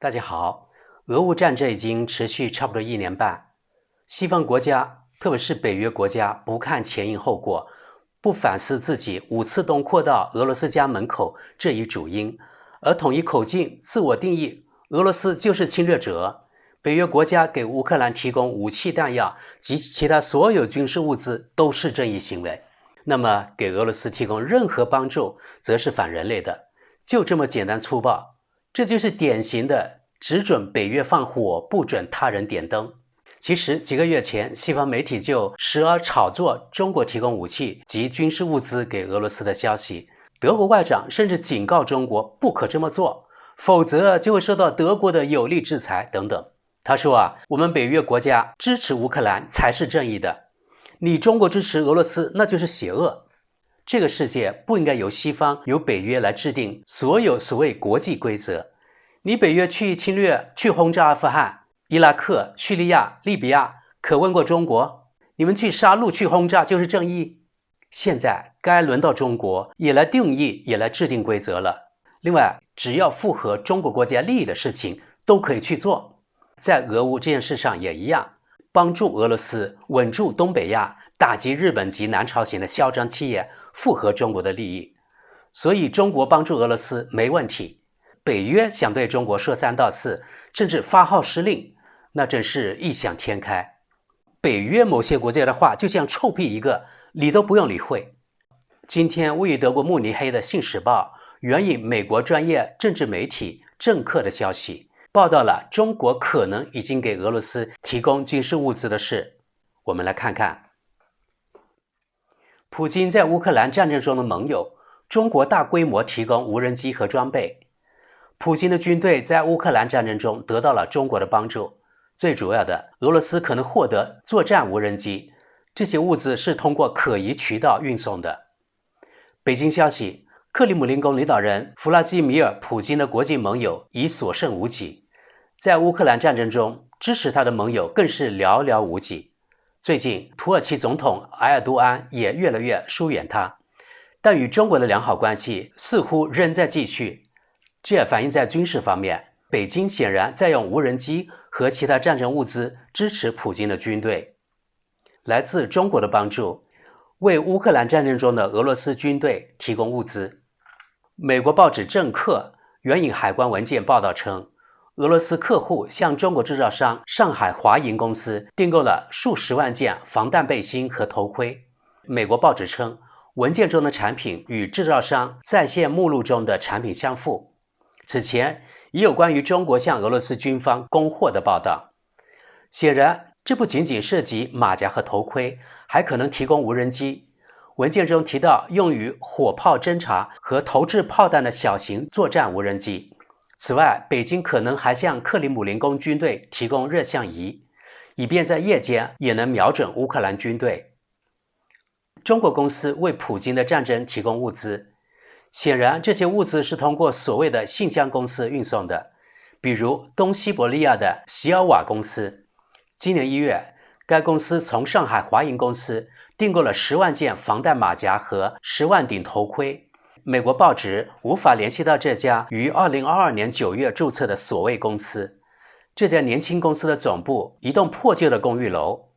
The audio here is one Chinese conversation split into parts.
大家好，俄乌战争已经持续差不多1年半，西方国家，特别是北约国家，不看前因后果，不反思自己5次东扩到俄罗斯家门口这一主因，而统一口径，自我定义，俄罗斯就是侵略者。北约国家给乌克兰提供武器弹药及其他所有军事物资都是正义行为，那么给俄罗斯提供任何帮助则是反人类的，就这么简单粗暴。这就是典型的只准北约放火，不准他人点灯。其实几个月前，西方媒体就时而炒作中国提供武器及军事物资给俄罗斯的消息，德国外长甚至警告中国不可这么做，否则就会受到德国的有力制裁等等。他说我们北约国家支持乌克兰才是正义的，你中国支持俄罗斯那就是邪恶。这个世界不应该由西方由北约来制定所有所谓国际规则。你北约去侵略、去轰炸阿富汗、伊拉克、叙利亚、利比亚，可问过中国？你们去杀戮、去轰炸就是正义？现在该轮到中国也来定义、也来制定规则了。另外，只要符合中国国家利益的事情都可以去做。在俄乌这件事上也一样，帮助俄罗斯稳住东北亚，打击日本及南朝鲜的嚣张企业，符合中国的利益。所以中国帮助俄罗斯没问题，北约想对中国说3道4，甚至发号施令，那真是异想天开。北约某些国家的话就像臭屁一个，理都不用理会。今天位于德国慕尼黑的《信使报》援引美国专业政治媒体政客的消息，报道了中国可能已经给俄罗斯提供军事物资的事。我们来看看普京在乌克兰战争中的盟友，中国大规模提供无人机和装备。普京的军队在乌克兰战争中得到了中国的帮助，最主要的，俄罗斯可能获得作战无人机，这些物资是通过可疑渠道运送的。北京消息，克里姆林宫领导人弗拉基米尔·普京的国际盟友已所剩无几，在乌克兰战争中支持他的盟友更是寥寥无几。最近，土耳其总统埃尔多安也越来越疏远他，但与中国的良好关系似乎仍在继续。这也反映在军事方面，北京显然在用无人机和其他战争物资支持普京的军队。来自中国的帮助，为乌克兰战争中的俄罗斯军队提供物资。美国报纸政客援引海关文件报道称，俄罗斯客户向中国制造商上海华银公司订购了数十万件防弹背心和头盔。美国报纸称，文件中的产品与制造商在线目录中的产品相符。此前也有关于中国向俄罗斯军方供货的报道。显然，这不仅仅涉及马甲和头盔，还可能提供无人机。文件中提到用于火炮侦察和投掷炮弹的小型作战无人机。此外，北京可能还向克里姆林宫军队提供热像仪，以便在夜间也能瞄准乌克兰军队。中国公司为普京的战争提供物资，显然这些物资是通过所谓的信箱公司运送的，比如东西伯利亚的席尔瓦公司。今年1月，该公司从上海华银公司订购了10万件防弹马甲和10万顶头盔。美国报纸无法联系到这家于2022年9月注册的所谓公司。这家年轻公司的总部一栋破旧的公寓楼。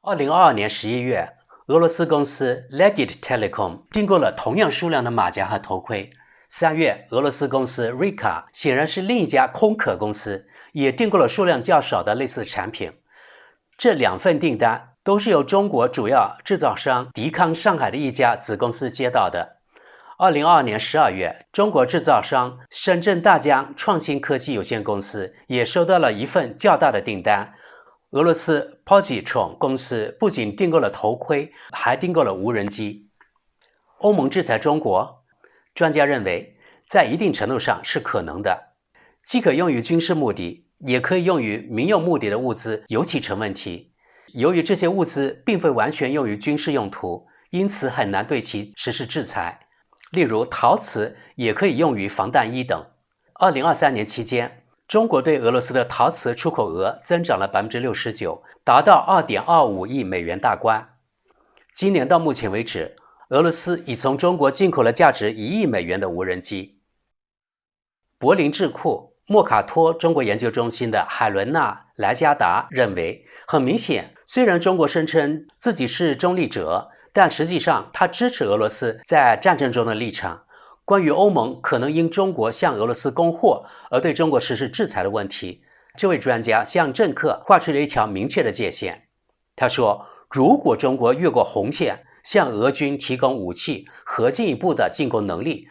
2022年11月，俄罗斯公司 Legit Telecom 订购了同样数量的马甲和头盔。3月，俄罗斯公司 Rika 显然是另一家空壳公司，也订购了数量较少的类似产品。这2份订单都是由中国主要制造商迪康上海的一家子公司接到的。2022年12月，中国制造商深圳大疆创新科技有限公司也收到了一份较大的订单。俄罗斯 Positron 公司不仅订购了头盔，还订购了无人机。欧盟制裁中国，专家认为在一定程度上是可能的，既可用于军事目的，也可以用于民用目的的物资尤其成问题。由于这些物资并非完全用于军事用途，因此很难对其实施制裁。例如陶瓷也可以用于防弹衣等。2023年期间，中国对俄罗斯的陶瓷出口额增长了 69%， 达到 2.25 亿美元大关。今年到目前为止，俄罗斯已从中国进口了价值1亿美元的无人机。柏林智库莫卡托中国研究中心的海伦娜·莱加达认为，很明显，虽然中国声称自己是中立者，但实际上他支持俄罗斯在战争中的立场。关于欧盟可能因中国向俄罗斯供货而对中国实施制裁的问题，这位专家向政客画出了一条明确的界限。他说，如果中国越过红线，向俄军提供武器和进一步的进攻能力，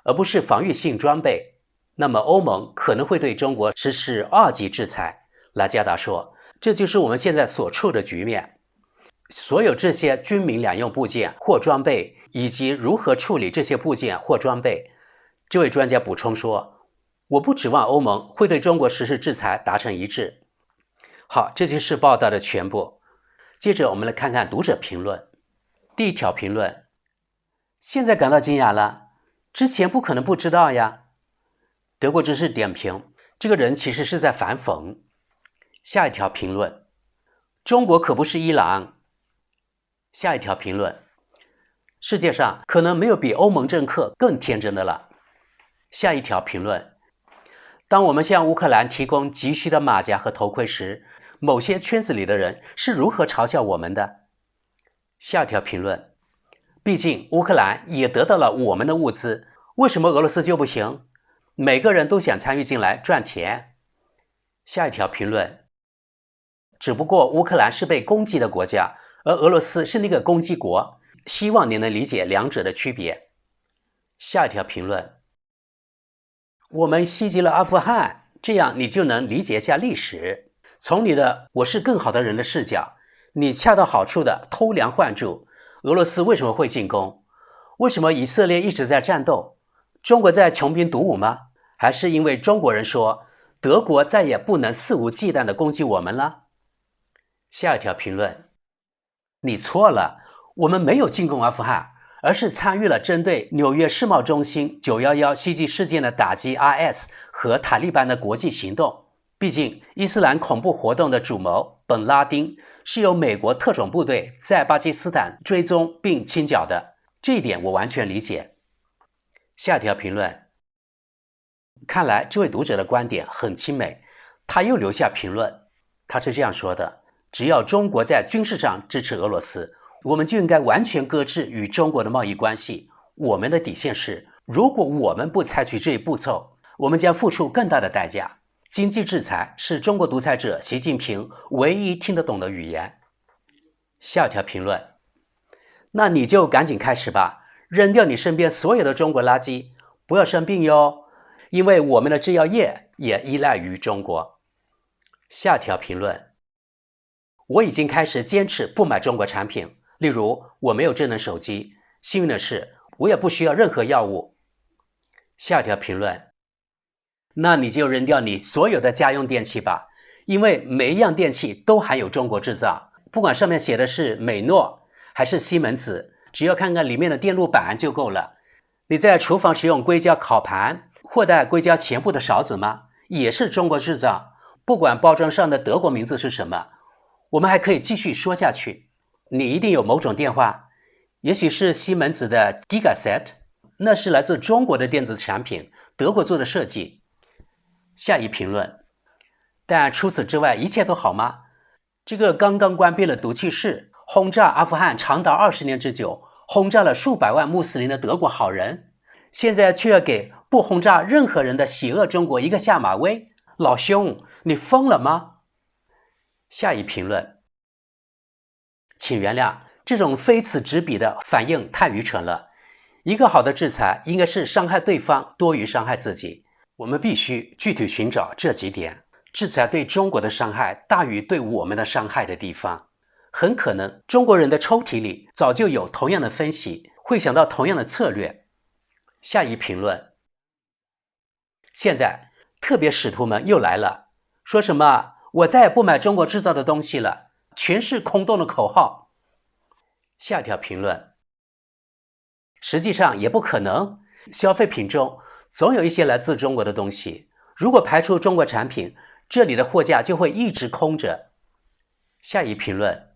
而不是防御性装备，那么欧盟可能会对中国实施2级制裁。拉加达说，这就是我们现在所处的局面。所有这些军民两用部件或装备，以及如何处理这些部件或装备，这位专家补充说，我不指望欧盟会对中国实施制裁达成一致。好，这就是报道的全部。接着我们来看看读者评论。第一条评论，现在感到惊讶了，之前不可能不知道呀。德国知识点评，这个人其实是在反讽。下一条评论，中国可不是伊朗。下一条评论，世界上可能没有比欧盟政客更天真的了。下一条评论，当我们向乌克兰提供急需的马甲和头盔时，某些圈子里的人是如何嘲笑我们的？下一条评论，毕竟乌克兰也得到了我们的物资，为什么俄罗斯就不行？每个人都想参与进来赚钱。下一条评论，只不过乌克兰是被攻击的国家，而俄罗斯是那个攻击国，希望你能理解两者的区别。下一条评论，我们袭击了阿富汗，这样你就能理解一下历史。从你的我是更好的人的视角，你恰到好处的偷梁换柱。俄罗斯为什么会进攻？为什么以色列一直在战斗？中国在穷兵黩武吗？还是因为中国人说德国再也不能肆无忌惮地攻击我们了？下一条评论，你错了，我们没有进攻阿富汗，而是参与了针对纽约世贸中心911袭击事件的打击 IS 和塔利班的国际行动。毕竟伊斯兰恐怖活动的主谋本拉丁是由美国特种部队在巴基斯坦追踪并清剿的，这一点我完全理解。下一条评论，看来这位读者的观点很亲美，他又留下评论，他是这样说的，只要中国在军事上支持俄罗斯，我们就应该完全搁置与中国的贸易关系。我们的底线是，如果我们不采取这一步骤，我们将付出更大的代价。经济制裁是中国独裁者习近平唯一听得懂的语言。下一条评论，那你就赶紧开始吧，扔掉你身边所有的中国垃圾，不要生病哟，因为我们的制药业也依赖于中国。下一条评论，我已经开始坚持不买中国产品，例如我没有智能手机，幸运的是我也不需要任何药物。下一条评论，那你就扔掉你所有的家用电器吧，因为每一样电器都含有中国制造，不管上面写的是美诺还是西门子，只要看看里面的电路板就够了。你在厨房使用硅胶烤盘或带硅胶钳布的勺子吗？也是中国制造，不管包装上的德国名字是什么。我们还可以继续说下去。你一定有某种电话，也许是西门子的 Gigaset， 那是来自中国的电子产品，德国做的设计。下一评论，但除此之外一切都好吗？这个刚刚关闭了毒气室，轰炸阿富汗长达20年之久，轰炸了数百万穆斯林的德国好人，现在却要给不轰炸任何人的邪恶中国一个下马威，老兄，你疯了吗？下一评论，请原谅，这种非此即彼的反应太愚蠢了。一个好的制裁应该是伤害对方多于伤害自己。我们必须具体寻找这几点，制裁对中国的伤害大于对我们的伤害的地方。很可能中国人的抽屉里早就有同样的分析，会想到同样的策略。下一评论，现在特别使徒们又来了，说什么我再也不买中国制造的东西了，全是空洞的口号。下一条评论，实际上也不可能，消费品中总有一些来自中国的东西，如果排除中国产品，这里的货架就会一直空着。下一评论，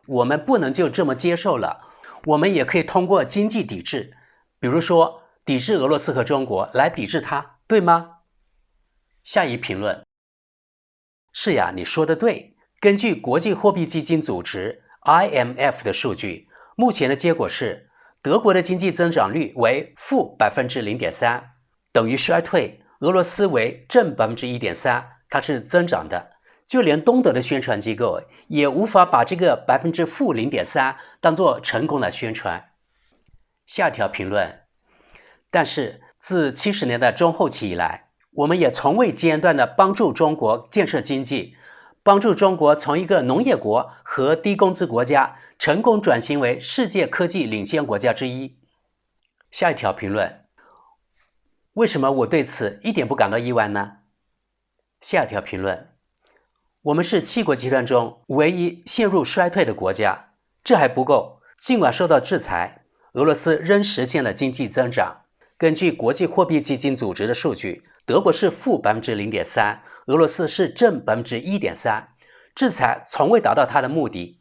我们不能就这么接受了，我们也可以通过经济抵制，比如说抵制俄罗斯和中国来抵制它，对吗？下一评论：是呀，你说的对。根据国际货币基金组织 IMF 的数据，目前的结果是德国的经济增长率为负 0.3%， 等于衰退；俄罗斯为正 1.3%， 它是增长的。就连东德的宣传机构也无法把这个负 0.3% 当作成功的宣传。下条评论：但是自70年代中后期以来，我们也从未间断地帮助中国建设经济，帮助中国从一个农业国和低工资国家成功转型为世界科技领先国家之一。下一条评论：为什么我对此一点不感到意外呢？下一条评论：我们是7国集团中唯一陷入衰退的国家，这还不够。尽管受到制裁，俄罗斯仍实现了经济增长。根据国际货币基金组织的数据，德国是负 0.3%， 俄罗斯是正 1.3%。制裁从未达到它的目的。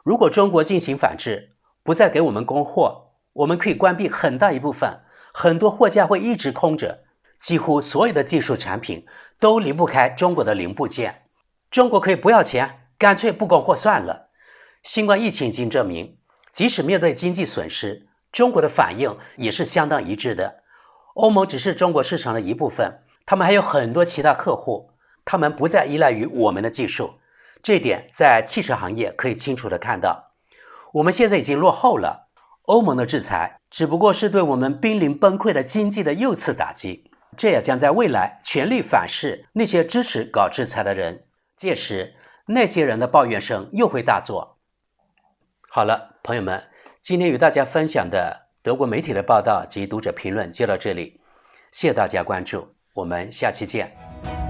如果中国进行反制，不再给我们供货，我们可以关闭很大一部分，很多货架会一直空着，几乎所有的技术产品都离不开中国的零部件。中国可以不要钱，干脆不供货算了。新冠疫情已经证明，即使面对经济损失，中国的反应也是相当一致的。欧盟只是中国市场的一部分，他们还有很多其他客户，他们不再依赖于我们的技术。这点在汽车行业可以清楚地看到。我们现在已经落后了，欧盟的制裁只不过是对我们濒临崩溃的经济的又次打击，这也将在未来全力反噬那些支持搞制裁的人。届时，那些人的抱怨声又会大作。好了，朋友们，今天与大家分享的德国媒体的报道及读者评论就到这里，谢谢大家关注，我们下期见。